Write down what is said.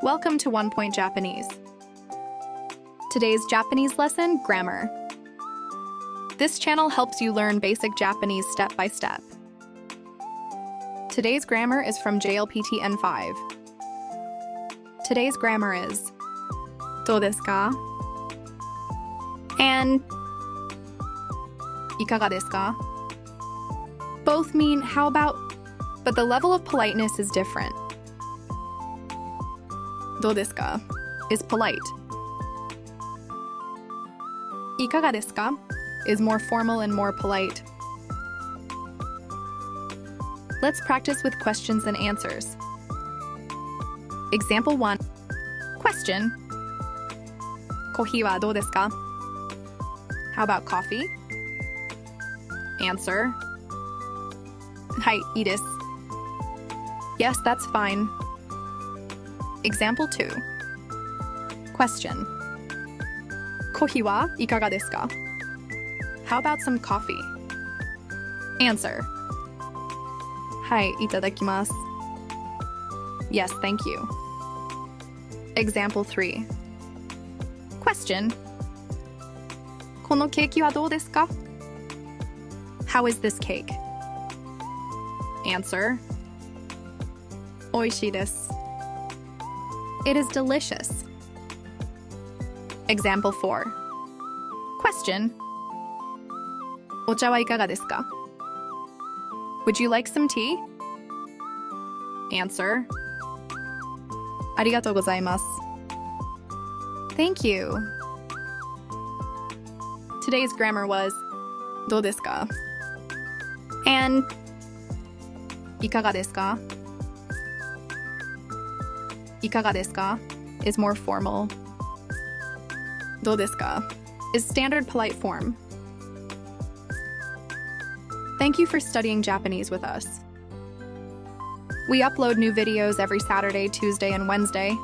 Welcome to 1 Point Japanese. Today's Japanese lesson, grammar. This channel helps you learn basic Japanese step by step. Today's grammar is from JLPT N5. Today's grammar is どうですか and いかがですか Both mean how about, but the level of politeness is different. どうですか is polite. いかがですか is more formal and more polite. Let's practice with questions and answers. Example 1. Question. コーヒーはどうですか How about coffee? Answer. はい、いいです。Yes, that's fine. Example 2. Question. コーヒーはいかがですか How about some coffee? Answer. はい、いただきます。Yes, thank you. Example 3. Question. このケーキはどうですか How is this cake? Answer. おいしいです。It is delicious. Example 4. Question. お茶はいかがですか Would you like some tea? Answer. ありがとうございます。Thank you. Today's grammar was どうですか and いかがですかいかがですか is more formal. どうですか is standard polite form. Thank you for studying Japanese with us. We upload new videos every Saturday, Tuesday, and Wednesday.